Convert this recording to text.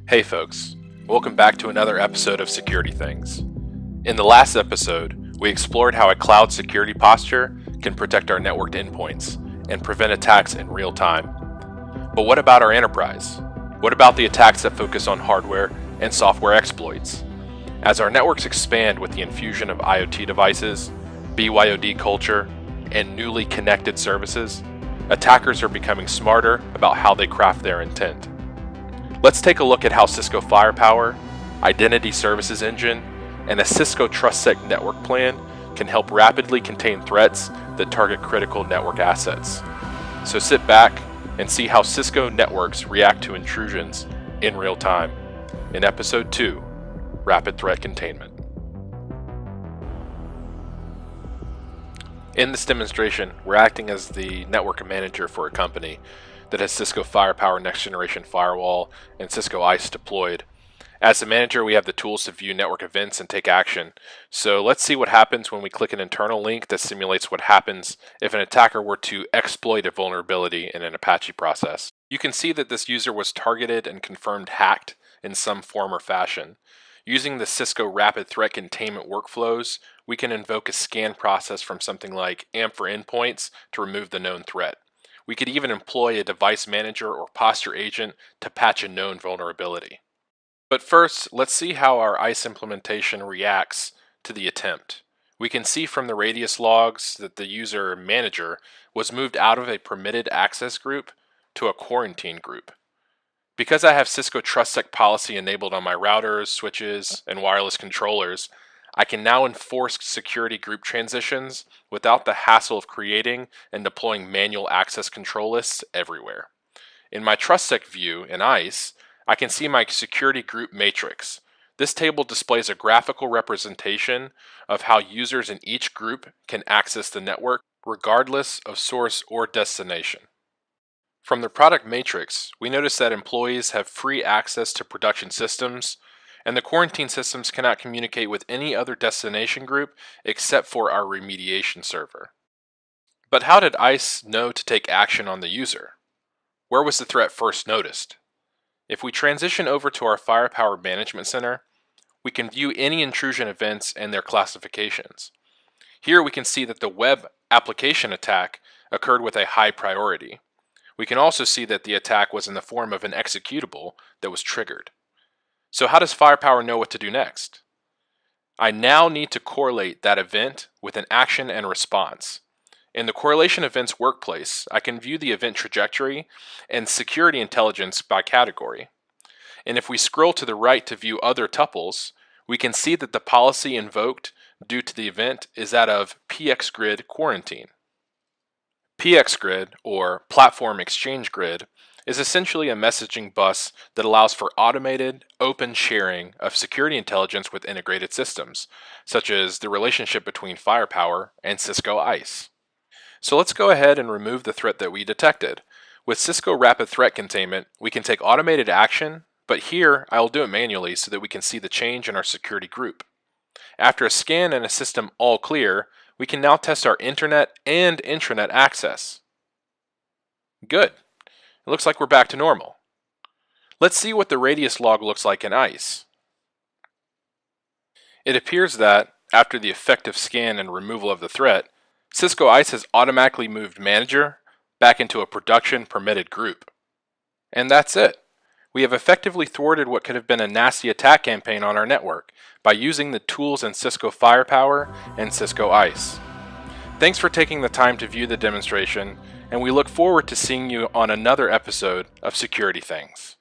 Hey folks, welcome back to another episode of Security Things. In the last episode, we explored how a cloud security posture can protect our networked endpoints and prevent attacks in real time. But what about our enterprise? What about the attacks that focus on hardware and software exploits? As our networks expand with the infusion of IoT devices, BYOD culture, and newly connected services, attackers are becoming smarter about how they craft their intent. Let's take a look at how Cisco Firepower, Identity Services Engine, and a Cisco TRUSTSEC network plan can help rapidly contain threats that target critical network assets. So sit back and see how Cisco networks react to intrusions in real time in Episode 2, Rapid Threat Containment. In this demonstration, we're acting as the network manager for a company that has Cisco Firepower Next Generation Firewall and Cisco ISE deployed. As the manager, we have the tools to view network events and take action. So let's see what happens when we click an internal link that simulates what happens if an attacker were to exploit a vulnerability in an Apache process. You can see that this user was targeted and confirmed hacked in some form or fashion. Using the Cisco Rapid Threat Containment workflows, we can invoke a scan process from something like AMP for endpoints to remove the known threat. We could even employ a device manager or posture agent to patch a known vulnerability. But first, let's see how our ISE implementation reacts to the attempt. We can see from the radius logs that the user manager was moved out of a permitted access group to a quarantine group. Because I have Cisco TrustSec policy enabled on my routers, switches, and wireless controllers, I can now enforce security group transitions without the hassle of creating and deploying manual access control lists everywhere. In my TrustSec view in ISE, I can see my security group matrix. This table displays a graphical representation of how users in each group can access the network regardless of source or destination. From the product matrix, we notice that employees have free access to production systems, and the quarantine systems cannot communicate with any other destination group except for our remediation server. But how did ISE know to take action on the user? Where was the threat first noticed? If we transition over to our Firepower Management Center, we can view any intrusion events and their classifications. Here we can see that the web application attack occurred with a high priority. We can also see that the attack was in the form of an executable that was triggered. So how does Firepower know what to do next? I now need to correlate that event with an action and response. In the Correlation Events workplace, I can view the event trajectory and security intelligence by category. And if we scroll to the right to view other tuples, we can see that the policy invoked due to the event is that of PXGrid quarantine. PXGrid, or Platform Exchange Grid, is essentially a messaging bus that allows for automated, open sharing of security intelligence with integrated systems, such as the relationship between Firepower and Cisco ISE. So let's go ahead and remove the threat that we detected. With Cisco Rapid Threat Containment, we can take automated action, but here I will do it manually so that we can see the change in our security group. After a scan and a system all clear, we can now test our internet and intranet access. Good. It looks like we're back to normal. Let's see what the radius log looks like in ISE. It appears that, after the effective scan and removal of the threat, Cisco ISE has automatically moved manager back into a production permitted group. And that's it. We have effectively thwarted what could have been a nasty attack campaign on our network by using the tools in Cisco Firepower and Cisco ISE. Thanks for taking the time to view the demonstration, and we look forward to seeing you on another episode of Security Things.